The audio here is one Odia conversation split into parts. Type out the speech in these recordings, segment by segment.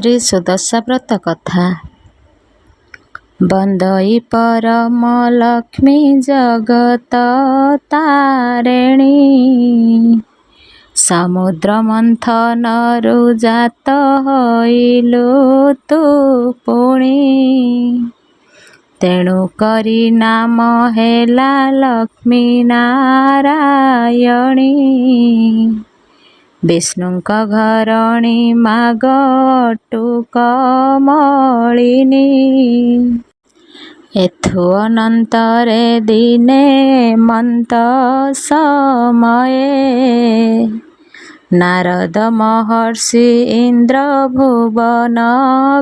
श्री सुदशा व्रत कथा। बंदई परम लक्ष्मी जगत तारिणी, समुद्र मंथनरु जात होइलु तु पुणी। तेणु करी नाम हेला लक्ष्मी नारायणी, विष्णुंक घरणी माग टुक मलिनी। एथु अनंतरे दिने मंत समये, नारद महर्षि इंद्र भुवन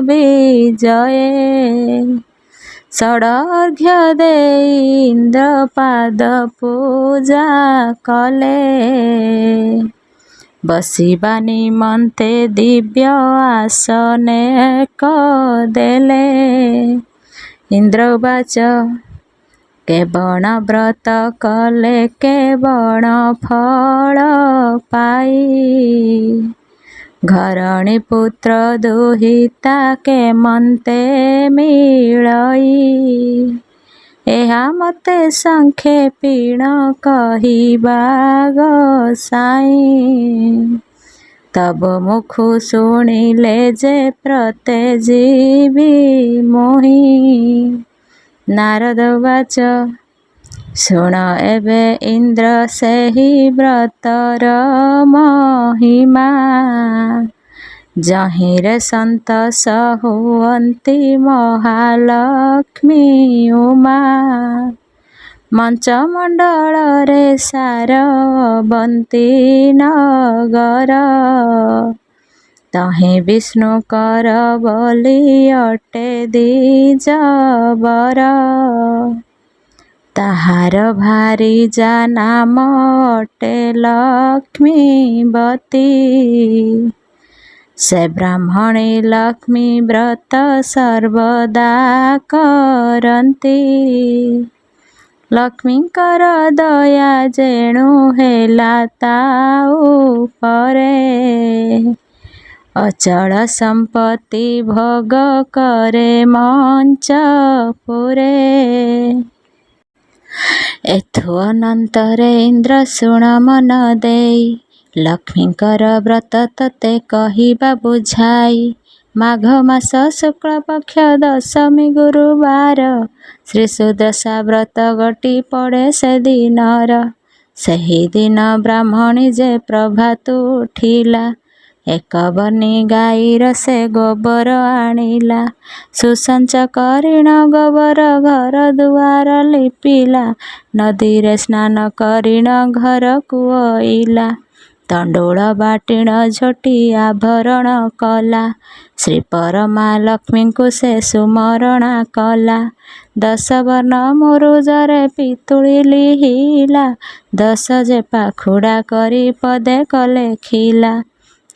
विजये। षडर्घ्य देई इंद्र पाद पूजा कले, बसिबा निमंते दिव्य आसने कदेले। इंद्र उवाच केवण व्रत कले केवण फल पाई, घरणी पुत्र दुहिता केमंते मिलई। एहा मते संक्षेपीण कहिबा गोसाई, तब मुखु शुणिले जे प्रते जीवी मोहि। नारद उवाच शुण एबे इंद्र सेहि व्रतर महिमा, जहिरे संतोष हुअन्ति महालक्ष्मी उमा। मंचमंडल रे सारवंती नगर, तहि विष्णु कर बोली अटे द्विजवर। ताहार भारी जा नाम अटे लक्ष्मीवती, से ब्राह्मणी लक्ष्मी व्रत सर्वदा करन्ती। लक्ष्मीकर दया जेणु हेला ता उपरे, अचल संपत्ति भोग करे मंचपुरे। एथु अनंतरे इंद्र शुण मन देई, लक्ष्मीकर व्रत तते कहिबा बुझाई। माघ मास शुक्ल पक्ष दशमी गुरुवार, श्री सुदशा व्रत गटी पड़े से दिनर। सेहि दिन ब्राह्मणी जे प्रभातु उठिला, एक बनी गाईर से गोबर आनिला। सुसंच करिण गोबर घर दुआर लिपिला, नदी रे स्नान करिण घर कुआइला। तंडुल बाटिण झोटी आभरण कला, श्री परमा लक्ष्मी को से सुमरणा कला। 10 वर्ण मुरुजरे पितुली लिहिला, 10 जे पाखुड़ा करी पदे कले खिला।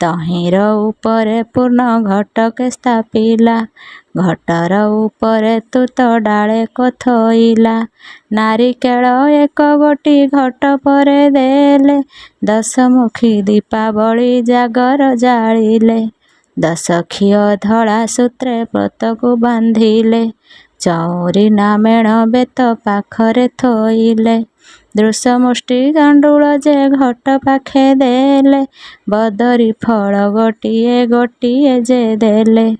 तहिर उपरे पूर्ण घटके स्थापिला, घटर उपरे तुत डाले कथइला। नारिकेल एक गोटी घट परे देले, 10 मुखी दीपावली जागर जालिले। 10 खिय धड़ा सूत्रे व्रत को बांधिले, चौरी नामेण बेत पाखरे थोइले। दृश्यमुष्टि तंडुल जे घट पाखे देले, बदरी फल गोटिए गोटिए जे देले।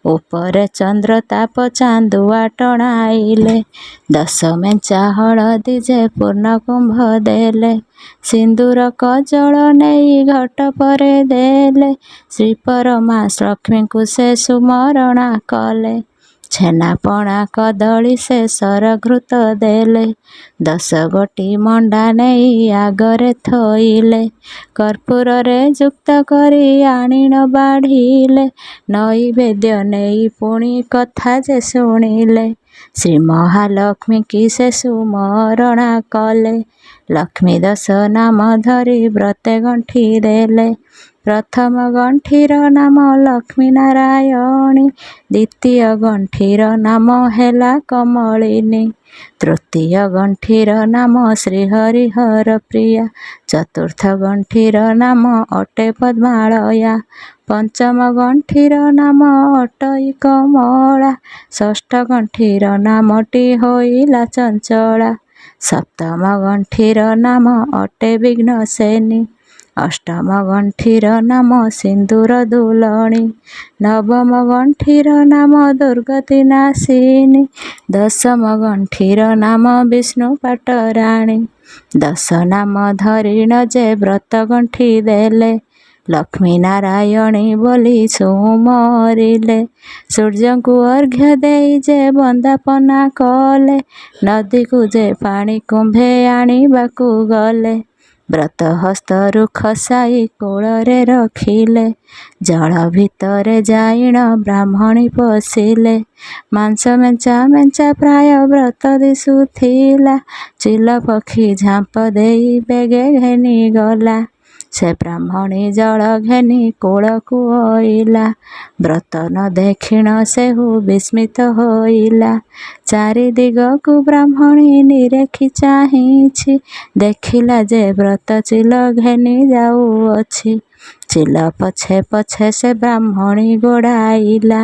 उपरे चंद्र ताप चांदुआ टणाइले, 10 मेंचा हळदी जे पूर्ण कुंभ देले। सिंदूर कजल नेई घट परे देले, श्री परमा लक्ष्मी को से सुमरणा कले। छेना पणा कदली से सरघृत देले, 10 गोटी मंडा नेई आगरे थोइले। कर्पूर रे युक्त करी आनिण बाढ़िले, नैवेद्य नेई पुणी कथा जे शुणिले। श्री महालक्ष्मी की से सुमरणा कले, लक्ष्मी 10 नाम धरी व्रते गंठी देले। प्रथम गंठीर नाम लक्ष्मी नारायणी, द्वितीय गंठीर नाम हेला कमलिनी, तृतीय गंठीर नाम श्रीहरिहर प्रिया, चतुर्थ गंठीर नाम अटे पद्मालया, ପଞ୍ଚମ ଗଣ୍ଠିର ନାମ ଅଟଇ କମଳା, ଷଷ୍ଠ ଗଣ୍ଠିର ନାମଟି ହୋଇଲା ଚଞ୍ଚଳା, ସପ୍ତମ ଗଣ୍ଠିର ନାମ ଅଟେ ବିଘ୍ନସେନୀ, ଅଷ୍ଟମ ଗଣ୍ଠିର ନାମ ସିନ୍ଦୁର ଦୁଲଣୀ, ନବମ ଗଣ୍ଠିର ନାମ ଦୁର୍ଗତି ନାଶିନୀ, ଦଶମ ଗଣ୍ଠିର ନାମ ବିଷ୍ଣୁ ପାଟରାଣୀ। ଦଶ ନାମ ଧରିଣ ଯେ ବ୍ରତ ଗଣ୍ଠି ଦେଲେ, ଲକ୍ଷ୍ମୀ ନାରାୟଣୀ ବୋଲି ସୁମରିଲେ, ସୂର୍ଯ୍ୟଙ୍କୁ ଅର୍ଘ୍ୟ ଦେଇ ଯେ ବନ୍ଦାପନା କଲେ, ନଦୀକୁ ଯେ ପାଣି କୁମ୍ଭେ ଆଣିବାକୁ ଗଲେ, ବ୍ରତ ହସ୍ତରୁ ଖସାଇ କୋଳରେ ରଖିଲେ, ଜଳ ଭିତରେ ଯାଇଣ ବ୍ରାହ୍ମଣୀ ପଶିଲେ, ମାଂସ ମେଞ୍ଚା ମେଞ୍ଚା ପ୍ରାୟ ବ୍ରତ ଦିଶୁଥିଲା, ଚିଲ ପକ୍ଷୀ ଝାମ୍ପ ଦେଇ ବେଗେ ଘେନି ଗଲା, ସେ ବ୍ରାହ୍ମଣୀ ଜଳ ଘେନି କୋଳକୁ ଅଇଲା, ବ୍ରତ ନ ଦେଖିଣ ସେହୁ ବିସ୍ମିତ ହୋଇଲା, ଚାରି ଦିଗକୁ ବ୍ରାହ୍ମଣୀ ନିରେଖି ଚାହିଁଛି, ଦେଖିଲା ଯେ ବ୍ରତ ଚିଲ ଘେନି ଯାଉଅଛି, ଚିଲ ପଛେ ପଛେ ସେ ବ୍ରାହ୍ମଣୀ ଗୋଡ଼ାଇଲା,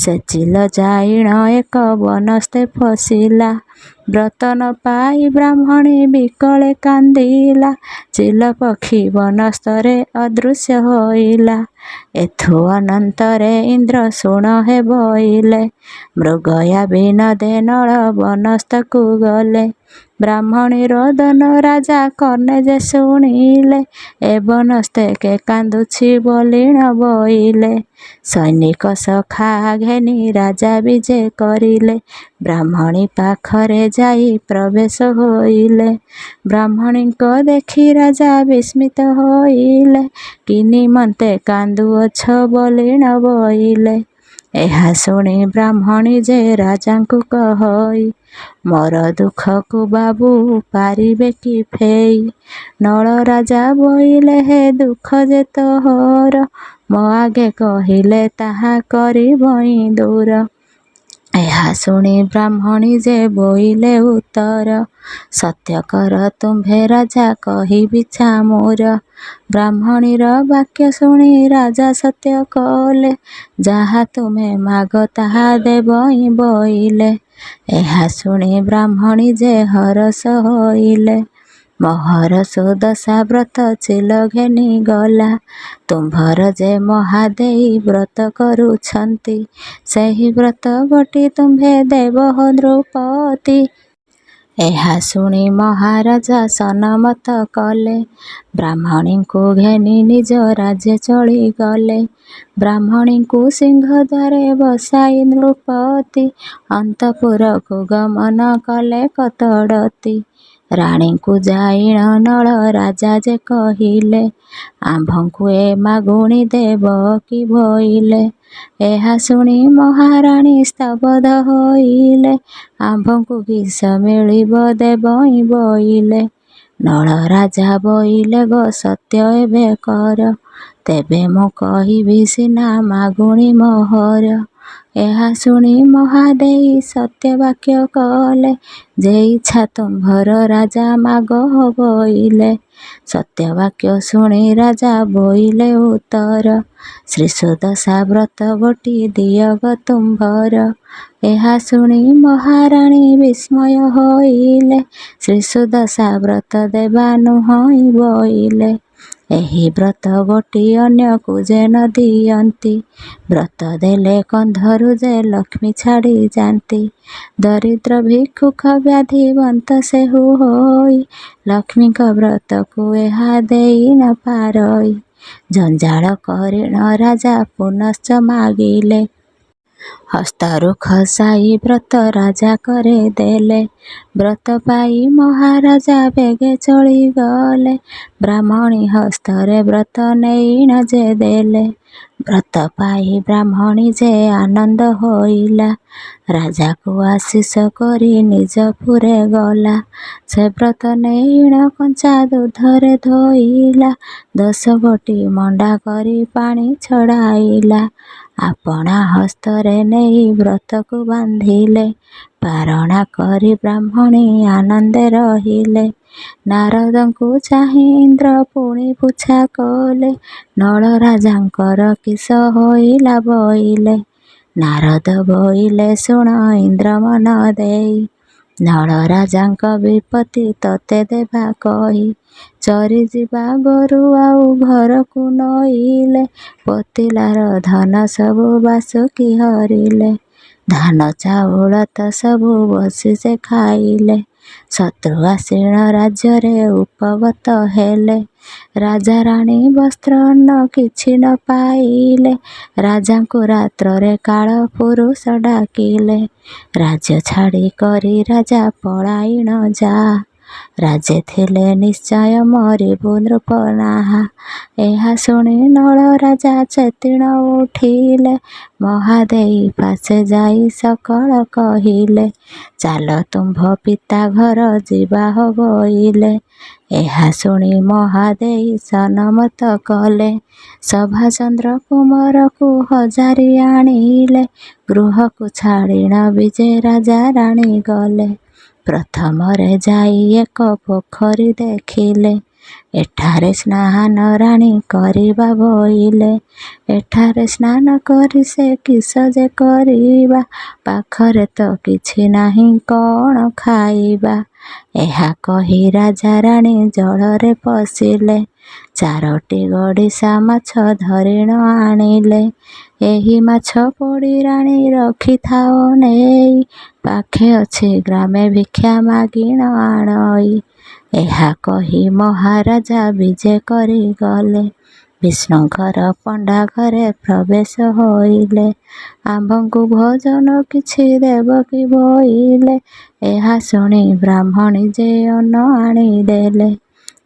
ସେ ଚିଲ ଯାଇଣ ଏକ ବନସ୍ତେ ଫସିଲା, ବ୍ରତ ନ ପାଇ ବ୍ରାହ୍ମଣୀ ବିକଳେ କାନ୍ଦିଲା, ଚିଲ ପକ୍ଷୀ ବନସ୍ତରେ ଅଦୃଶ୍ୟ ହୋଇଲା, ଏଥୁ ଅନନ୍ତରେ ଇନ୍ଦ୍ର ଶୁଣ ହେ ବଇଲେ, ମୃଗୟା ବିନୋଦେ ନଳ ବନସ୍ତକୁ ଗଲେ, ବ୍ରାହ୍ମଣୀ ରୋଦନ ରାଜା କର୍ଣ୍ଣେ ଯେ ଶୁଣିଲେ, ଏ ବନସ୍ତେ କେ କାନ୍ଦୁଛି ବୋଲିଣ ବଇଲେ, ସୈନିକ ସଖା ଘେନି ରାଜା ବିଜେ କରିଲେ, ବ୍ରାହ୍ମଣୀ ପାଖରେ ଯାଇ ପ୍ରବେଶ ହୋଇଲେ, ବ୍ରାହ୍ମଣୀଙ୍କ ଦେଖି ରାଜା ବିସ୍ମିତ ହୋଇଲେ, କି ନିମନ୍ତେ କାନ୍ଦୁଅଛ ବୋଲିଣ ବଇଲେ, ଏହା ଶୁଣି ବ୍ରାହ୍ମଣୀ ଯେ ରାଜାଙ୍କୁ କହଇ, ମୋର ଦୁଃଖକୁ ବାବୁ ପାରିବେ କି ଫେଇ, ନଳ ରାଜା ବଇଲେ ହେ ଦୁଃଖ ଯେ ତୋହର, ମୋ ଆଗେ କହିଲେ ତାହା କରିବଇଁ ଦୂର, ଏହା ଶୁଣି ବ୍ରାହ୍ମଣୀ ଯେ ବୋଇଲେ ଉତ୍ତର, ସତ୍ୟ କର ତୁମ୍ଭେ ରାଜା କହିବି ଛାମୁର, ବ୍ରାହ୍ମଣୀର ବାକ୍ୟ ଶୁଣି ରାଜା ସତ୍ୟ କଲେ, ଯାହା ତୁମେ ମାଗ ତାହା ଦେବଇଁ ବଇଲେ, ଏହା ଶୁଣି ବ୍ରାହ୍ମଣୀ ଯେ ହରଷ ହୋଇଲେ, ମୋହର ସୁଦଶା ବ୍ରତ ଚିଲ ଘେନି ଗଲା, ତୁମ୍ଭର ଯେ ମହାଦେଇ ବ୍ରତ କରୁଛନ୍ତି, ସେହି ବ୍ରତ ଗୋଟି ତୁମ୍ଭେ ଦେବ ହୋ ଦ୍ରୁପଦୀ। ଏହା ଶୁଣି ମହାରାଜା ସନମତ କଲେ, ବ୍ରାହ୍ମଣୀଙ୍କୁ ଘେନି ନିଜ ରାଜ୍ୟ ଚଳିଗଲେ, ବ୍ରାହ୍ମଣୀଙ୍କୁ ସିଂହଦ୍ୱାରେ ବସାଇ ନୃପତି, ଅନ୍ତଃପୁରକୁ ଗମନ କଲେ କତଡ଼ତି, ରାଣୀଙ୍କୁ ଯାଇଣ ନଳ ରାଜା ଯେ କହିଲେ, ଆମ୍ଭଙ୍କୁ ଏ ମାଗୁଣି ଦେବ କି ବୋଇଲେ, ଏହା ଶୁଣି ମହାରାଣୀ ସ୍ତବଧ ହୋଇଲେ, ଆମ୍ଭଙ୍କୁ କିସ ମିଳିବ ଦେବଇଁ ବୋଇଲେ, ନଳ ରାଜା ବୋଇଲେ ଗୋ ସତ୍ୟ ଏବେ କର, ତେବେ ମୁଁ କହିବି ସିନା ମାଗୁଣି ମୋହର, ଏହା ଶୁଣି ମହାଦେଇ ସତ୍ୟ ବାକ୍ୟ କଲେ, ଯେ ଇଚ୍ଛା ତୁମ୍ଭର ରାଜା ମାଗ ବୋଇଲେ, ସତ୍ୟ ବାକ୍ୟ ଶୁଣି ରାଜା ବୋଇଲେ ଉତ୍ତର, ଶ୍ରୀ ସୁଦଶା ବ୍ରତ ଗୋଟି ଦିଅ ଗୋ ତୁମ୍ଭର, ଏହା ଶୁଣି ମହାରାଣୀ ବିସ୍ମୟ ହୋଇଲେ, ଶ୍ରୀ ସୁଦଶା ବ୍ରତ ଦେବା ନୁହଁଇ ବୋଇଲେ, ଏହି ବ୍ରତ ଗୋଟି ଅନ୍ୟକୁ ଯେ ନ ଦିଅନ୍ତି, ବ୍ରତ ଦେଲେ କନ୍ଧରୁ ଯେ ଲକ୍ଷ୍ମୀ ଛାଡ଼ି ଯାନ୍ତି, ଦରିଦ୍ର ଭିକ୍ଷୁକ ବ୍ୟାଧିବନ୍ତ ସେହୁ ହୋଇ, ଲକ୍ଷ୍ମୀଙ୍କ ବ୍ରତକୁ ଏହା ଦେଇ ନ ପାରଇ, ଜଞ୍ଜାଳ କରିଣ ରାଜା ପୁନଶ୍ଚ ମାଗିଲେ, ହସ୍ତରୁ ଖସାଇ ବ୍ରତ ରାଜା करे ଦେଲେ, ବ୍ରତ ପାଇ ମହାରାଜା ବେଗେ ଚଳିଗଲେ, ବ୍ରାହ୍ମଣୀ ହସ୍ତରେ ବ୍ରତ ନେଇଣ ଯେ ଦେଲେ, ବ୍ରତ ପାଇ ବ୍ରାହ୍ମଣୀ ଯେ ଆନନ୍ଦ ହୋଇଲା, ରାଜାକୁ ଆଶିଷ କରି ନିଜ ପୁରେ ଗଲା, ସେ ବ୍ରତ ନେଇଣ କଞ୍ଚା ଦୁଧରେ ଧୋଇଲା, 10 ଗୋଟି ମଣ୍ଡା କରି ପାଣି ଛଡ଼ାଇଲା, ଆପଣା ହସ୍ତରେ ନେଇ ବ୍ରତକୁ ବାନ୍ଧିଲେ, ପାରଣା କରି ବ୍ରାହ୍ମଣୀ ଆନନ୍ଦେ ରହିଲେ। ନାରଦଙ୍କୁ ଚାହିଁ ଇନ୍ଦ୍ର ପୁଣି ପୁଛା କଲେ, ନଳ ରାଜାଙ୍କର କିସ ହୋଇଲା ବୋଇଲେ। ନାରଦ ବୋଇଲେ ଶୁଣ ଇନ୍ଦ୍ର ମନ ଦେଇ, ନଳ ରାଜାଙ୍କ ବିପତ୍ତି ତତେ ଦେବା କହି। ଚରିଯିବା ଗୋରୁ ଆଉ ଘରକୁ ନଇଲେ, ପୋତିଲାର ଧନ ସବୁ ବାସୁକି ହରିଲେ। ଧାନ ଚାଉଳ ତ ସବୁ ବସି ସେ ଖାଇଲେ, ଶତ୍ରୁ ଆସିଣ ରାଜ୍ୟରେ ଉପଗତ ହେଲେ। ରାଜା ରାଣୀ ବସ୍ତ୍ର ଅନ୍ନ କିଛି ନ ପାଇଲେ, ରାଜାଙ୍କୁ ରାତ୍ରରେ କାଳ ପୁରୁଷ ଡାକିଲେ। ରାଜ୍ୟ ଛାଡ଼ି କରି ରାଜା ପଳାଇଣ ଯା, ରାଜେ ଥିଲେ ନିଶ୍ଚୟ ମରିବୁ ନୃପନାହା। ଏହା ଶୁଣି ନଳ ରାଜା ଚେତିଣ ଉଠିଲେ, ମହାଦେଇ ପାଶେ ଯାଇ ସକଳ କହିଲେ, ଚାଲ ତୁମ୍ଭ ପିତା ଘର ଯିବା ବୋଇଲେ। ଏହା ଶୁଣି ମହାଦେଇ ସନମତ କଲେ, ସଭାଚନ୍ଦ୍ର କୁମରକୁ ହଜାରି ଆଣିଲେ। ଗୃହକୁ ଛାଡ଼ିଣ ବିଜେ ରାଜା ରାଣୀ ଗଲେ, ପ୍ରଥମରେ ଯାଇ ଏକ ପୋଖରୀ ଦେଖିଲେ। ଏଠାରେ ସ୍ନାନ ରାଣୀ କରିବା ବୋଇଲେ, ଏଠାରେ ସ୍ନାନ କରି ସେ କିସ ଯେ କରିବା, ପାଖରେ ତ କିଛି ନାହିଁ କଣ ଖାଇବା। ଏହା କହି ରାଜା ରାଣୀ ଜଳରେ ପଶିଲେ, ଚାରୋଟି ଗଡ଼ିଶା ମାଛ ଧରିଣ ଆଣିଲେ। ଏହି ମାଛ ପୋଡ଼ି ରାଣୀ ରଖିଥାଅ ନେଇ, ପାଖେ ଅଛି ଗ୍ରାମେ ଭିକ୍ଷା ମାଗିଣ ଆଣଇ। ଏହା କହି ମହାରାଜା ବିଜେ କରି ଗଲେ, ବିଷ୍ଣୁଙ୍କର ପଣ୍ଡା ଘରେ ପ୍ରବେଶ ହୋଇଲେ। ଆମ୍ଭଙ୍କୁ ଭୋଜନ କିଛି ଦେବ କି ବୋଇଲେ, ଏହା ଶୁଣି ବ୍ରାହ୍ମଣୀ ଯେ ଅନ୍ନ ଆଣିଦେଲେ।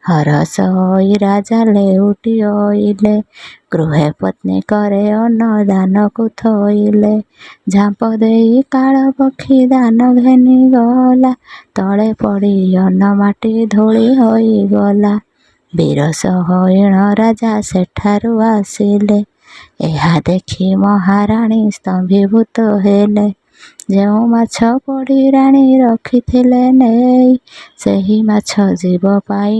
ହରଷ ହୋଇ ରାଜା ଲେଉଟି ଅଇଲେ, ଗୃହେ ପତ୍ନୀ କରେ ଅନ୍ନ ଦାନକୁ ଥୋଇଲେ। ଝାମ୍ପ ଦେଇ କାଳ ପକ୍ଷୀ ଦାନ ଘେନି ଗଲା, ତଳେ ପଡ଼ି ଅନ୍ନ ମାଟି ଧୂଳି ହୋଇଗଲା। ବିରସ ହୋଇଣ ରାଜା ସେଠାରୁ ଆସିଲେ, ଏହା ଦେଖି ମହାରାଣୀ ସ୍ତମ୍ଭୀଭୂତ ହେଲେ। ଯେଉଁ ମାଛ ପୋଡ଼ି ରାଣୀ ରଖିଥିଲେ ନେଇ, ସେହି ମାଛ ଜୀବ ପାଇ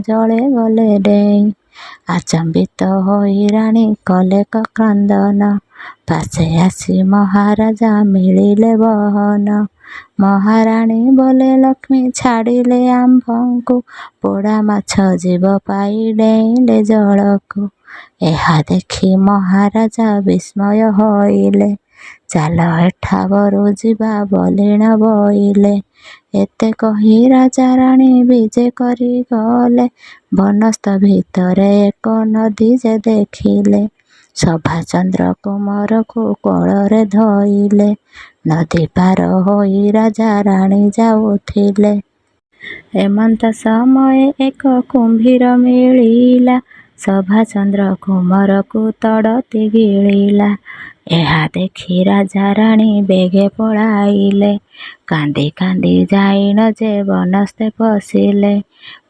ଜଳେ ଗଲେ ଡେଇଁ। ଆଚମ୍ବିତ ହୋଇ ରାଣୀ କଲେ କ୍ରନ୍ଦନ, ପାଶେ ଆସି ମହାରାଜା ମିଳିଲେ ବହନ। ମହାରାଣୀ ବୋଲେ ଲକ୍ଷ୍ମୀ ଛାଡ଼ିଲେ ଆମ୍ଭଙ୍କୁ, ପୋଡ଼ା ମାଛ ଜୀବ ପାଇ ଡେଇଁଲେ ଜଳକୁ। ଏହା ଦେଖି ମହାରାଜା ବିସ୍ମୟ ହୋଇଲେ, ଚାଲ ଏଠାବରୁ ଯିବା ବୋଲିଣ ବୋଇଲେ। ଏତେ କହି ରାଜା ରାଣୀ ବିଜେ କରି ଗଲେ, ବନସ୍ତ ଭିତରେ ଏକ ନଦୀ ଯେ ଦେଖିଲେ। ସଭାଚନ୍ଦ୍ର କୁମରକୁ କୋଳରେ ଧଇଲେ, ନଦୀ ପାର ହୋଇ ରାଜା ରାଣୀ ଯାଉଥିଲେ। ଏମନ୍ତ ସମୟେ ଏକ କୁମ୍ଭୀର ମିଳିଲା, ସଭାଚନ୍ଦ୍ର କୁମରକୁ ତଡ଼ତି ଗିଳିଲା। ଏହା ଦେଖି ରାଜା ରାଣୀ ବେଗେ ପଳାଇଲେ, କାନ୍ଦି କାନ୍ଦି ଯାଇଣ ଯେ ବନସ୍ତେ ପଶିଲେ।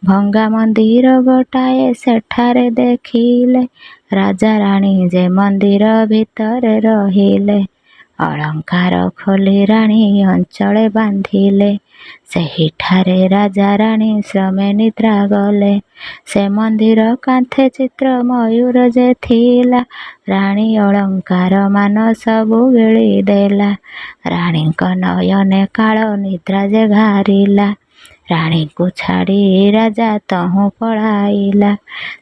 ଭଙ୍ଗା ମନ୍ଦିର ଗୋଟାଏ ସେଠାରେ ଦେଖିଲେ, ରାଜା ରାଣୀ ଯେ ମନ୍ଦିର ଭିତରେ ରହିଲେ। ଅଳଙ୍କାର ଖୋଲି ରାଣୀ ଅଞ୍ଚଳେ ବାନ୍ଧିଲେ, ସେହିଠାରେ ରାଜା ରାଣୀ ଶ୍ରମେ ନିଦ୍ରା ଗଲେ। ସେ ମନ୍ଦିର କାନ୍ଥେ ଚିତ୍ର ମୟୂର ଯେ ଥିଲା, ରାଣୀ ଅଳଙ୍କାର ମାନ ସବୁ ଗିଳି ଦେଲା। ରାଣୀଙ୍କ ନୟନେ କାଳ ନିଦ୍ରା ଯେ ଘାରିଲା, ରାଣୀଙ୍କୁ ଛାଡ଼ି ରାଜା ତହୁଁ ପଳାଇଲା।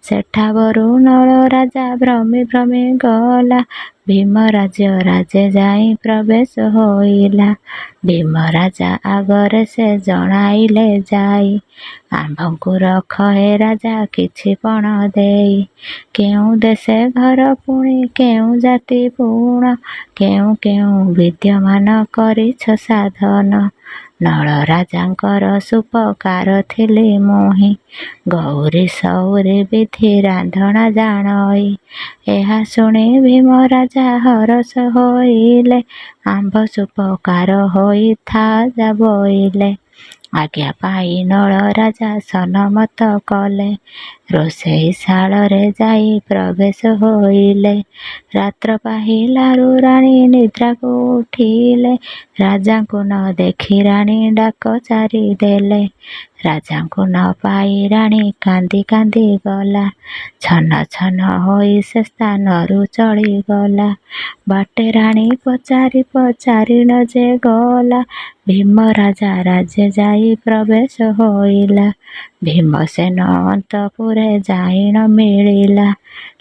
ସେଠାବରୁ ନଳ ରାଜା ଭ୍ରମି ଭ୍ରମି ଗଲା, ଭୀମ ରାଜ୍ୟ ରାଜେ ଯାଇ ପ୍ରବେଶ ହୋଇଲା। ଭୀମ ରାଜା ଆଗରେ ସେ ଜଣାଇଲେ ଯାଇ, ଆମ୍ଭଙ୍କୁ ରଖ ହେ ରାଜା କିଛି ପଣ ଦେଇ। କେଉଁ ଦେଶେ ଘର ପୁଣି କେଉଁ ଜାତି ପୁଣ, କେଉଁ କେଉଁ ବିଦ୍ୟମାନ କରିଛ ସାଧନ। ନଳ ରାଜାଙ୍କର ସୁପକାର ଥିଲି ମୁହିଁ, ଗୌରୀ ସଉରି ବିଧି ରାନ୍ଧଣା ଜାଣଇ। ଏହା ଶୁଣି ଭୀମ ରାଜା ହରଷ ହୋଇଲେ, ଆମ୍ଭ ସୁପକାର ହୋଇଥା ଯା ବୋଇଲେ। ଆଜ୍ଞା ପାଇ ନଳ ରାଜା ସନମତ କଲେ, ରୋଷେଇ ଶାଳରେ ଯାଇ ପ୍ରବେଶ ହୋଇଲେ। ରାତ୍ର ପାହିଲାରୁ ରାଣୀ ନିଦ୍ରାକୁ ଉଠିଲେ, ରାଜାଙ୍କୁ ନ ଦେଖି ରାଣୀ ଡାକ ଚାରି ଦେଲେ। ରାଜାଙ୍କୁ ନ ପାଇ ରାଣୀ କାନ୍ଦି କାନ୍ଦି ଗଲା। ଛନ ଛନ ହୋଇ ସେ ସ୍ଥାନରୁ ଚଳିଗଲା। ବାଟେ ରାଣୀ ପଚାରି ପଚାରି ନ ଯେ ଗଲା। ଭୀମ ରାଜା ରାଜେ ଯାଇ ପ୍ରବେଶ ହୋଇଲା। ଭୀମସେନ ଅନ୍ତପୁରେ ଯାଇ ନ ମିଳିଲା।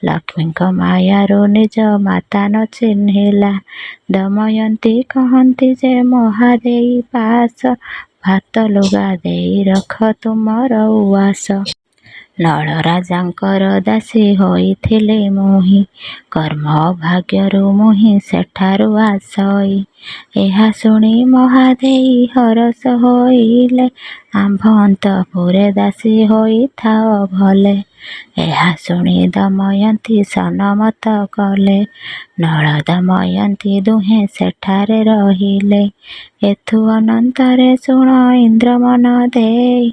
ଲକ୍ଷ୍ମୀଙ୍କ ମାୟାରୁ ନିଜ ମାତା ନ ଚିହ୍ନିଲା। ଦମୟନ୍ତୀ କହନ୍ତି ଯେ ମହାଦେଇ ପାଶ, ଭାତ ଲୁଗା ଦେଇ ରଖ ତୁମର ଉଆସ। ନଳ ରାଜାଙ୍କର ଦାସୀ ହୋଇଥିଲି ମୁହିଁ, କର୍ମ ଅଭାଗ୍ୟରୁ ମୁହିଁ ସେଠାରୁ ଆସଇ। ଏହା ଶୁଣି ମହାଦେଇ ହରଷ ହୋଇଲେ, ଆମ୍ଭ ଅନ୍ତପୁରେ ଦାସୀ ହୋଇଥାଅ ଭଲେ। ଏହା ଶୁଣି ଦମୟନ୍ତୀ ସନମତ କଲେ। ନଳ ଦମୟନ୍ତୀ ଦୁହେଁ ସେଠାରେ ରହିଲେ। ଏଥୁ ଅନନ୍ତରେ ଶୁଣ ଇନ୍ଦ୍ରମନ ଦେଇ,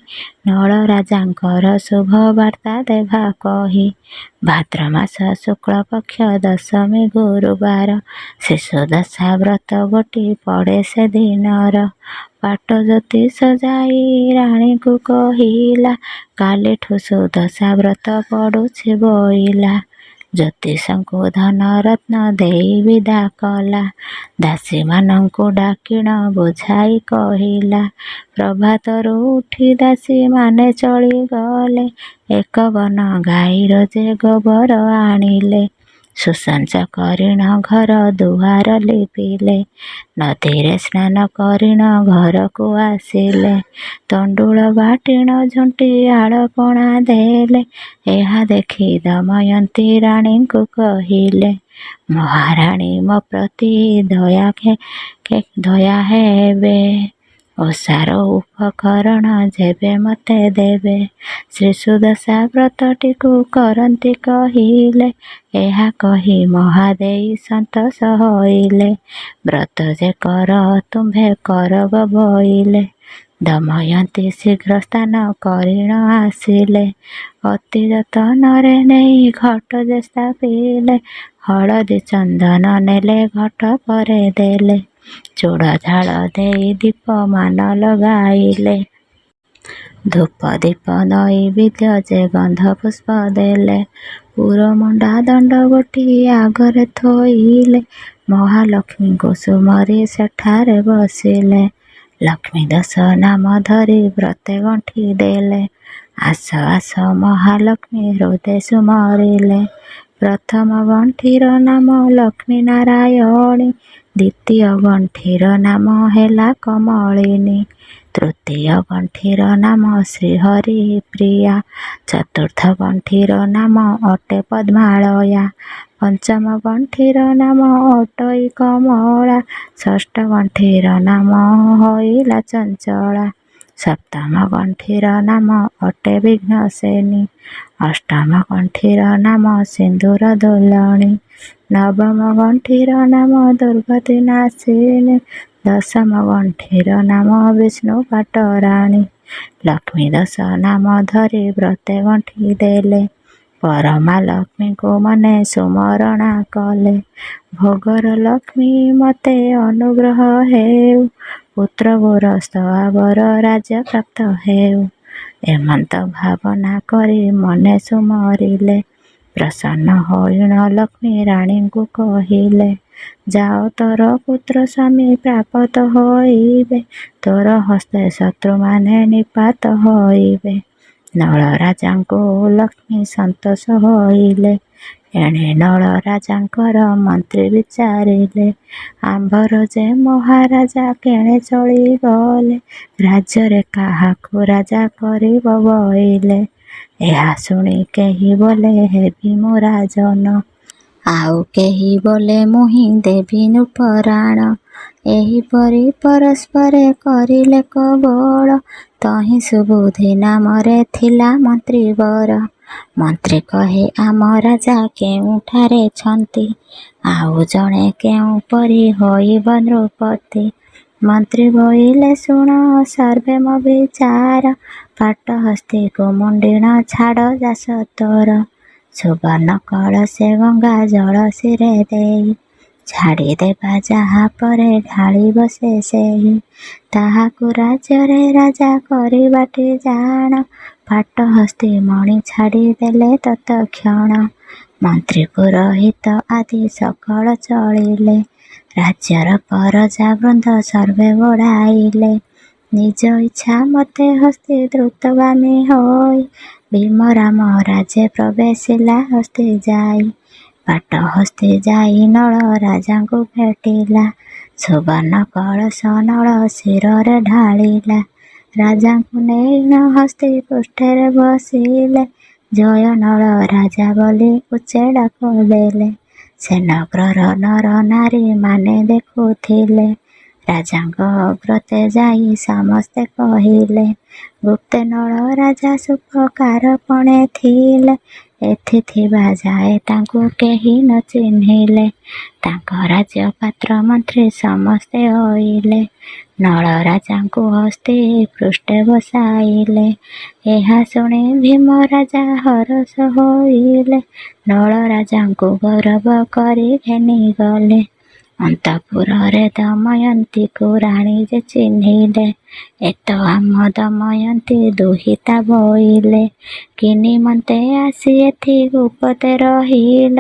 ନଳ ରାଜାଙ୍କର ଶୁଭ ବାର୍ତ୍ତା ଦେବା କହି। ଭାଦ୍ର ମାସ ଶୁକ୍ଳ ପକ୍ଷ ଦଶମୀ ଗୁରୁବାର, ଶିଶୁ ଦଶା ବ୍ରତ ଗୋଟି ପଡ଼େ ସେ ଦିନର। ପାଟ ଜ୍ୟୋତିଷ ଯାଇ ରାଣୀଙ୍କୁ କହିଲା, କାଲିଠୁ ସୁଦଶା ବ୍ରତ ପଡ଼ୁଛି ବୋଇଲା। ଜ୍ୟୋତିଷଙ୍କୁ ଧନ ରତ୍ନ ଦେଇ ବିଦା କଲା। ଦାସୀମାନଙ୍କୁ ଡାକିଣ ବୁଝାଇ କହିଲା। ପ୍ରଭାତରୁ ଉଠି ଦାସୀମାନେ ଚଳିଗଲେ, ଏକ ବନ ଗାଈର ଯେ ଗୋବର ଆଣିଲେ। ସୁସଞ୍ଚ କରିଣ ଘର ଦୁଆର ଲିପିଲେ, ନଦୀରେ ସ୍ନାନ କରିଣ ଘରକୁ ଆସିଲେ। ତଣ୍ଡୁଳ ବାଟିଣ ଝୁଣ୍ଟି ଆଳପଣା ଦେଲେ, ଏହା ଦେଖି ଦମୟନ୍ତୀ ରାଣୀଙ୍କୁ କହିଲେ, ମହାରାଣୀ ମୋ ପ୍ରତି ଦୟା ହେବେ। ଓଷାର ଉପକରଣ ଯେବେ ମତେ ଦେବେ। ଶ୍ରୀ ସୁଦଶା ବ୍ରତଟିକୁ କରନ୍ତି କହିଲେ, ଏହା କହି ମହାଦେଇ ସନ୍ତୋଷ ହୋଇଲେ। ବ୍ରତ ଯେ କର ତୁମ୍ଭେ କରବ ବୋଇଲେ। ଦମୟନ୍ତୀ ଶୀଘ୍ର ସ୍ନାନ କରିଣ ଆସିଲେ। ଅତି ଯତନରେ ନେଇ ଘଟ ଯେ ସ୍ଥାପିଲେ, ହଳଦୀ ଚନ୍ଦନ ନେଲେ ଘଟ ପରେ ଦେଲେ। ଚୂଡ଼ ଝାଳ ଦେଇ ଦୀପ ମାନ ଲଗାଇଲେ। ଧୂପ ଦୀପ ନୈବେଦ୍ୟ ଯେ ଗନ୍ଧ ପୁଷ୍ପ ଦେଲେ। ପୁରମଣ୍ଡା ଦଣ୍ଡ ଗୋଟି ଆଗରେ ଥୋଇଲେ, ମହାଲକ୍ଷ୍ମୀଙ୍କୁ ସୁମରି ସେଠାରେ ବସିଲେ। ଲକ୍ଷ୍ମୀ ଦଶ ନାମ ଧରି ବ୍ରତେ ଗଣ୍ଠି ଦେଲେ। ଆସ ଆସ ମହାଲକ୍ଷ୍ମୀ ହୃଦେ ସୁମରିଲେ। ପ୍ରଥମ ଗଣ୍ଠିର ନାମ ଲକ୍ଷ୍ମୀ ନାରାୟଣୀ, ଦ୍ୱିତୀୟ ଗଣ୍ଠିର ନାମ ହେଲା କମଳିନୀ, ତୃତୀୟ ଗଣ୍ଠିର ନାମ ଶ୍ରୀହରି ପ୍ରିୟା, ଚତୁର୍ଥ ଗଣ୍ଠିର ନାମ ଅଟେ ପଦ୍ମାଳୟା, ପଞ୍ଚମ ଗଣ୍ଠିର ନାମ ଅଟଇ କମଳା, ଷଷ୍ଠ ଗଣ୍ଠିର ନାମ ହୋଇଲା ଚଞ୍ଚଳା, ସପ୍ତମ ଗଣ୍ଠିର ନାମ ଅଟେ ବିଘ୍ନସେନୀ, ଅଷ୍ଟମ ଗଣ୍ଠିର ନାମ ସିନ୍ଦୁର ଦୋଲଣୀ, ନବମ ଗଣ୍ଠିର ନାମ ଦୁର୍ଗତି ନାଶିନୀ, ଦଶମ ଗଣ୍ଠିର ନାମ ବିଷ୍ଣୁ ପାଟରାଣୀ। ଲକ୍ଷ୍ମୀ ଦଶ ନାମ ଧରି ବ୍ରତେ ଗଣ୍ଠି ଦେଲେ। ପରମା ଲକ୍ଷ୍ମୀଙ୍କୁ ମନେ ସୁମରଣା କଲେ। ଭୋଗର ଲକ୍ଷ୍ମୀ ମତେ ଅନୁଗ୍ରହ ହେଉ, ପୁତ୍ର ଗୋରସ୍ତ ଆବର ରାଜ୍ୟ ପ୍ରାପ୍ତ ହେଉ। ଏମନ୍ତ ଭାବନା କରି ମନେ ସୁମରିଲେ। ପ୍ରସନ୍ନ ହୋଇଣ ଲକ୍ଷ୍ମୀ ରାଣୀଙ୍କୁ କହିଲେ, ଯାଅ ତୋର ପୁତ୍ର ସ୍ୱାମୀ ପ୍ରାପତ ହୋଇବେ, ତୋର ହସ୍ତେ ଶତ୍ରୁମାନେ ନିପାତ ହୋଇବେ। ନଳ ରାଜାଙ୍କୁ ଲକ୍ଷ୍ମୀ ସନ୍ତୋଷ ହୋଇଲେ। ଏଣେ ନଳ ରାଜାଙ୍କର ମନ୍ତ୍ରୀ ବିଚାରିଲେ, ଆମ୍ଭର ଯେ ମହାରାଜା କେଣେ ଚଳିଗଲେ, ରାଜ୍ୟରେ କାହାକୁ ରାଜା କରିବ ବୋଇଲେ। ଏହା ଶୁଣି କେହି ବୋଲେ ହେବି ମୁଁ ରାଜନ, ଆଉ କେହି ବୋଲେ ମୁହିଁ ଦେବି ନୂପରାଣ। ଏହିପରି ପରସ୍ପରେ କରିଲେ କବଳ, ତହିଁ ସୁବୁଦ୍ଧି ନାମରେ ଥିଲା ମନ୍ତ୍ରୀ ବର। ମନ୍ତ୍ରୀ କହେ ଆମ ରାଜା କେଉଁଠାରେ ଛନ୍ତି, ଆଉ ଜଣେ କେଉଁ ପରି ହୋଇବ ନୃପତି। ମନ୍ତ୍ରୀ ବୋଇଲେ ଶୁଣ ସର୍ବେ ମୋ ବିଚାର, ପାଟ ହସ୍ତି କୁମୁଣ୍ଡିଣ ଛାଡ଼ ଯାସ ତୋର। ସୁବର୍ଣ୍ଣ କଳସେ ଗଙ୍ଗା ଜଳ ଶିରେ ଦେଇ, ଛାଡ଼ିଦେବା ଯାହା ପରେ ଢାଳି ବସେ ସେହି, ତାହାକୁ ରାଜ୍ୟରେ ରାଜା କରିବାଟି ଜାଣ। ପାଟ ହସ୍ତି ମଣି ଛାଡ଼ିଦେଲେ ତତକ୍ଷଣ, ମନ୍ତ୍ରୀ ପୁରୋହିତ ଆଦି ସକଳ ଚଳିଲେ। ରାଜ୍ୟର ପରଜା ବୃନ୍ଦ ସର୍ବେ ବଢ଼ାଇଲେ, ନିଜ ଇଚ୍ଛା ମତେ ହସ୍ତି ଦ୍ରୁତଗାମୀ ହୋଇ। ଭୀମ ରାମ ରାଜେ ପ୍ରବେଶିଲା ହସ୍ତି ଯାଇ, ପାଟ ହସ୍ତି ଯାଇ ନଳ ରାଜାଙ୍କୁ ଭେଟିଲା। ସୁବର୍ଣ୍ଣ କଳସ ନଳ ଶିରରେ ଢାଳିଲା, ରାଜାଙ୍କୁ ନେଇ ହସ୍ତି ପୃଷ୍ଠରେ ବସିଲେ। ଜୟ ନଳ ରାଜା ବୋଲି ଉଚ୍ଚେ ଡାକ ଦେଲେ, ସେନଗ୍ରର ନର ନାରୀ ମାନେ ଦେଖୁଥିଲେ। ରାଜାଙ୍କ ଅଗ୍ରତେ ଯାଇ ସମସ୍ତେ କହିଲେ, ଗୁପ୍ତେ ନଳ ରାଜା ସୁପକାର ପଣେ ଥିଲେ। ଏଥି ଥିବା ଯାଏ ତାଙ୍କୁ କେହି ନ ଚିହ୍ନିଲେ, ତାଙ୍କ ରାଜ୍ୟ ପାତ୍ର ମନ୍ତ୍ରୀ ସମସ୍ତେ ହୋଇଲେ। ନଳ ରାଜାଙ୍କୁ ହସ୍ତି ପୃଷ୍ଠେ ବସାଇଲେ, ଏହା ଶୁଣି ଭୀମ ରାଜା ହରଷ ହୋଇଲେ। ନଳ ରାଜାଙ୍କୁ ଗୌରବ କରି ଘେନିଗଲେ, ଅନ୍ତଃପୁରରେ ଦମୟନ୍ତୀକୁ ରାଣୀ ଯେ ଚିହ୍ନିଲେ। ଏତ ଆମ ଦମୟନ୍ତୀ ଦୁହିତା ବୋଇଲେ, କି ନିମନ୍ତେ ଆସି ଏଥି ଗୁପତେ ରହିଲ।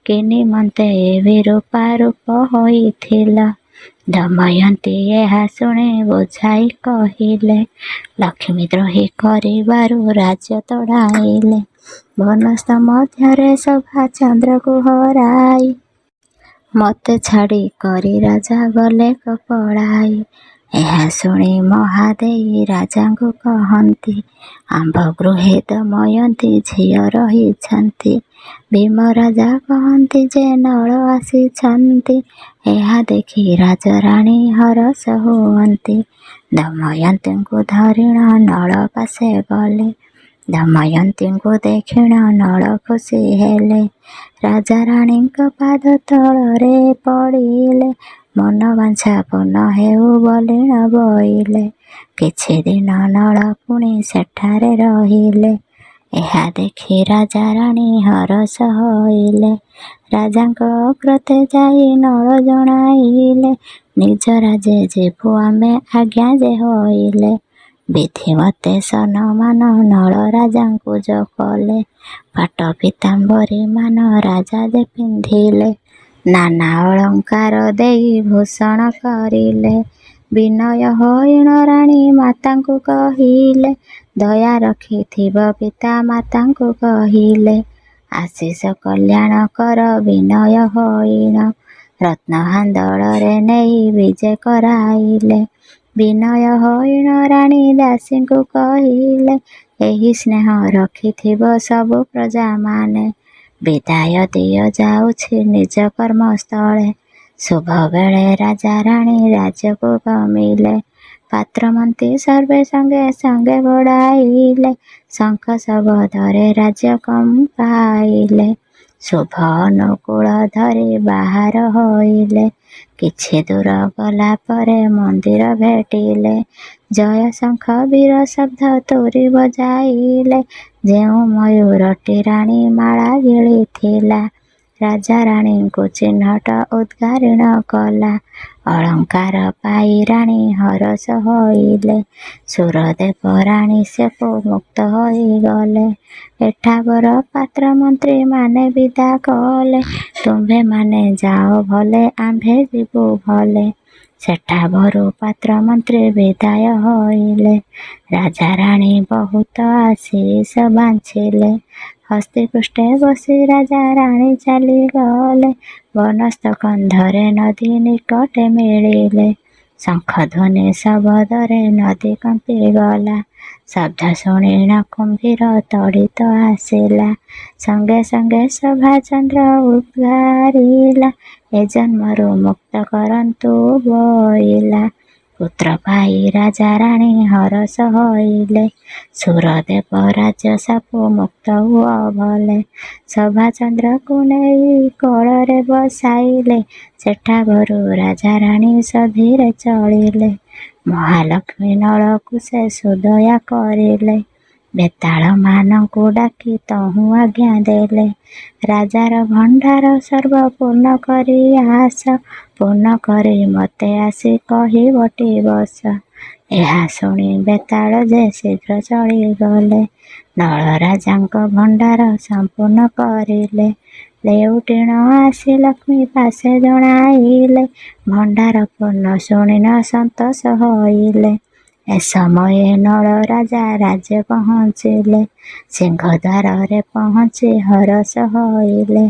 କି ନିମନ୍ତେ ଏ ବିରୂପା ରୂପ ହୋଇଥିଲ। ଦମୟନ୍ତୀ ଏହା ଶୁଣି ବୁଝାଇ କହିଲେ, ଲକ୍ଷ୍ମୀ ଦ୍ରୋହୀ କରିବାରୁ ରାଜ୍ୟ ତଢ଼ାଇଲେ। ବନସ୍ତ ମଧ୍ୟରେ ସଭା ଚନ୍ଦ୍ରକୁ ହରାଇ, ମତେ ଛାଡ଼ି କରି ରାଜା ଗଲେ କପଳାଇ। ଏହା ଶୁଣି ମହାଦେଇ ରାଜାଙ୍କୁ କହନ୍ତି, ଆମ୍ଭ ଗୃହେ ଦମୟନ୍ତୀ ଝିଅ ରହିଛନ୍ତି। ଭୀମ ରାଜା କହନ୍ତି ଯେ ନଳ ଆସିଛନ୍ତି, ଏହା ଦେଖି ରାଜରାଣୀ ହରଷ ହୁଅନ୍ତି। ଦମୟନ୍ତୀଙ୍କୁ ଧରିଣ ନଳ ପାଶେ ଗଲେ, ଦମୟନ୍ତୀଙ୍କୁ ଦେଖିଣ ନଳ ଖୁସି ହେଲେ। ରାଜାରାଣୀଙ୍କ ପାଦ ତଳରେ ପଡ଼ିଲେ, ମନବାଞ୍ଛା ପୂର୍ଣ୍ଣ ହେଉ ବଲିଣ ବୋଇଲେ। କିଛି ଦିନ ନଳ ପୁଣି ସେଠାରେ ରହିଲେ, ଏହା ଦେଖି ରାଜାରାଣୀ ହରଷ ହୋଇଲେ। ରାଜାଙ୍କ ଅଗ୍ରତେ ଯାଇ ନଳ ଜଣାଇଲେ, ନିଜ ରାଜେ ଯିବୁ ଆମେ ଆଜ୍ଞା ଯେ ହୋଇଲେ। ବିଧିମତେ ସନମାନ ନଳ ରାଜାଙ୍କୁ ଯ କଲେ, ପାଟ ପୀତାମ୍ବରୀ ମାନ ରାଜା ଯେ ପିନ୍ଧିଲେ। ନାନା ଅଳଙ୍କାର ଦେଇ ଭୂଷଣ କରିଲେ, ବିନୟ ହୋଇଣ ରାଣୀ ମାତାଙ୍କୁ କହିଲେ। ଦୟା ରଖିଥିବ ପିତା ମାତାଙ୍କୁ କହିଲେ, ଆଶିଷ କଲ୍ୟାଣ କର ବିନୟ ହୋଇଣ। ରତ୍ନହାନ୍ଦଳରେ ନେଇ ବିଜେ କରାଇଲେ, ବିନୟ ହୋଇଣ ରାଣୀ ଦାସୀଙ୍କୁ କହିଲେ। ଏହି ସ୍ନେହ ରଖିଥିବ ସବୁ ପ୍ରଜାମାନେ, ବିଦାୟ ଦିଅ ଯାଉଛି ନିଜ କର୍ମସ୍ଥଳେ। ଶୁଭ ବେଳେ ରାଜାରାଣୀ ରାଜ୍ୟକୁ ଗମିଲେ, ପାତ୍ରମନ୍ତ୍ରୀ ସର୍ବେ ସଙ୍ଗେ ସଙ୍ଗେ ବଢ଼ାଇଲେ। ଶଙ୍ଖ ଶବଦରେ ରାଜ୍ୟ କମ୍ପାଇଲେ, ଶୁଭ ଅନୁକୂଳ ଧରି ବାହାର ହୋଇଲେ। କିଛି ଦୂର ଗଲା ପରେ ମନ୍ଦିର ଭେଟିଲେ, ଜୟ ଶଙ୍ଖ ବୀର ଶବ୍ଦ ତୋରି ବଜାଇଲେ। ଯେଉଁ ମୟୂରଟି ରାଣୀ ମାଳା ଗିଳିଥିଲା, ରାଜାରାଣୀଙ୍କୁ ଚିହ୍ନଟ ଉଦ୍ଗାରିଣ କଲା। ଅଳଙ୍କାର ପାଇ ରାଣୀ ହରଷ ହୋଇଲେ, ସୁରଦେବ ରାଣୀ ସେକୁ ମୁକ୍ତ ହୋଇଗଲେ। ଏଠାବର ପାତ୍ର ମନ୍ତ୍ରୀ ମାନେ ବିଦା କଲେ, ତୁମ୍ଭେମାନେ ଯାଅ ଭଲେ ଆମ୍ଭେ ଯିବୁ ଭଲେ। ସେଠାବରୁ ପାତ୍ର ମନ୍ତ୍ରୀ ବିଦାୟ ହୋଇଲେ, ରାଜାରାଣୀ ବହୁତ ଆଶିଷ ବାଞ୍ଛିଲେ। ହସ୍ତି ପୃଷ୍ଠେ ବସି ରାଜାରାଣୀ ଚାଲିଗଲେ, ବନସ୍ତ କନ୍ଧରେ ନଦୀ ନିକଟେ ମିଳିଲେ। ଶଙ୍ଖଧ୍ୱନି ଶବଦରେ ନଦୀ କମ୍ପିଗଲା, ଶବ୍ଦ ଶୁଣିଣ କୁମ୍ଭୀର ତଡ଼ିତ ଆସିଲା। ସଙ୍ଗେ ସଙ୍ଗେ ସଭାଚନ୍ଦ୍ର ଉଦ୍ଗାରିଲା, ଏ ଜନ୍ମରୁ ମୁକ୍ତ କରନ୍ତୁ ବୋଇଲା। ପୁତ୍ର ପାଇ ରାଜାରାଣୀ ହରଷ ହୋଇଲେ, ସୁରଦେବ ରାଜ୍ୟ ସବୁ ମୁକ୍ତ ହୁଅ ଭଲେ। ସଭାଚନ୍ଦ୍ରକୁ ନେଇ କୋଳରେ ବସାଇଲେ, ସେଠାବରୁ ରାଜାରାଣୀ ସଧୀରେ ଚଳିଲେ। ମହାଲକ୍ଷ୍ମୀ ନଳକୁ ସେ ସୁଦୟା କରିଲେ, ବେତାଳମାନଙ୍କୁ ଡାକି ତହୁଁ ଆଜ୍ଞା ଦେଲେ। ରାଜାର ଭଣ୍ଡାର ସର୍ବ ପୂର୍ଣ୍ଣ କରି ଆସ, ପୂର୍ଣ୍ଣ କରି ମୋତେ ଆସି କହିବଟି ବସ। ଏହା ଶୁଣି ବେତାଳ ଯେ ଶୀଘ୍ର ଚଳିଗଲେ। ନଳ ରାଜାଙ୍କ ଭଣ୍ଡାର ସମ୍ପୂର୍ଣ୍ଣ କରିଲେ। ଲେଉଟିଣ ଆସି ଲକ୍ଷ୍ମୀ ପାଶେ ଜଣାଇଲେ, ଭଣ୍ଡାର ପୂର୍ଣ୍ଣ ଶୁଣି ନ ସନ୍ତୋଷ ହୋଇଲେ। ଏ ସମୟେ ନଳ ରାଜା ରାଜ୍ୟ ପହଞ୍ଚିଲେ, ସିଂହଦ୍ୱାରରେ ପହଞ୍ଚି ହରଷ ହୋଇଲେ।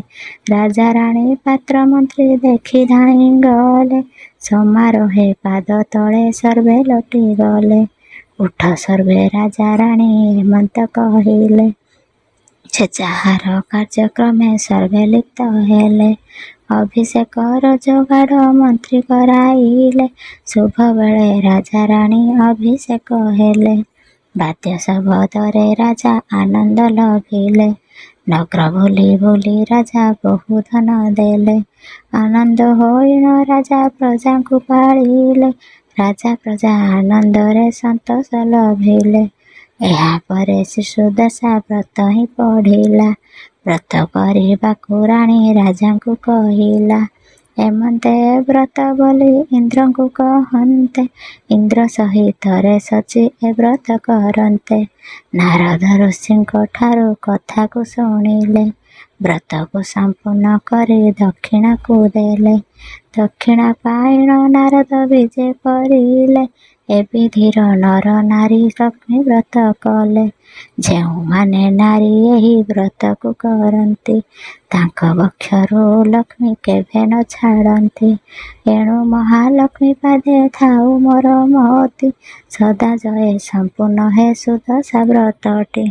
ରାଜା ରାଣୀ ପାତ୍ର ମନ୍ତ୍ରୀ ଦେଖି ଧାଇଁ ଗଲେ, ସମାରୋହେ ପାଦ ତଳେ ସର୍ବେ ଲୋଟିଗଲେ। ଉଠ ସର୍ବେ ରାଜା ରାଣୀ ଏମନ୍ତ କହିଲେ, ଯେ ଯାହାର କାର୍ଯ୍ୟକ୍ରମେ ସର୍ବେ ଲିପ୍ତ ହେଲେ। ଅଭିଷେକର ଯୋଗାଡ଼ ମନ୍ତ୍ରୀ କରାଇଲେ, ଶୁଭ ବେଳେ ରାଜା ରାଣୀ ଅଭିଷେକ ହେଲେ। ବାଦ୍ୟ ଶବଦରେ ରାଜା ଆନନ୍ଦ ଲଭିଲେ, ନଗର ବୁଲି ବୁଲି ରାଜା ବହୁ ଧନ ଦେଲେ। ଆନନ୍ଦ ହୋଇଣ ରାଜା ପ୍ରଜାଙ୍କୁ ପାଳିଲେ, ରାଜା ପ୍ରଜା ଆନନ୍ଦରେ ସନ୍ତୋଷ ଲଭିଲେ। ଏହାପରେ ଶିଶୁଦଶା ବ୍ରତ ହିଁ ପଢ଼ିଲା, ବ୍ରତ କରିବାକୁ ରାଣୀ ରାଜାଙ୍କୁ କହିଲା। ଏମନ୍ତେ ବ୍ରତ ବୋଲି ଇନ୍ଦ୍ରଙ୍କୁ କହନ୍ତେ, ଇନ୍ଦ୍ର ସହିତରେ ସଚି ଏ ବ୍ରତ କରନ୍ତେ। ନାରଦ ଋଷିଙ୍କ ଠାରୁ କଥାକୁ ଶୁଣିଲେ, ବ୍ରତକୁ ସମ୍ପୂର୍ଣ୍ଣ କରି ଦକ୍ଷିଣାକୁ ଦେଲେ। ଦକ୍ଷିଣା ପାଇଣ ନାରଦ ବିଜେ କରିଲେ, ଏ ବିଧିର ନର ନାରୀ ଲକ୍ଷ୍ମୀ ବ୍ରତ କଲେ। ଯେଉଁମାନେ ନାରୀ ଏହି ବ୍ରତକୁ କରନ୍ତି, ତାଙ୍କ ବକ୍ଷରୁ ଲକ୍ଷ୍ମୀ କେବେ ନ ଛାଡ଼ନ୍ତି। ଏଣୁ ମହାଲକ୍ଷ୍ମୀ ପାଦେ ଥାଉ ମୋର ମତି, ସଦା ଜୟେ ସମ୍ପୂର୍ଣ୍ଣ ହେ ସୁଦଶା ବ୍ରତଟି।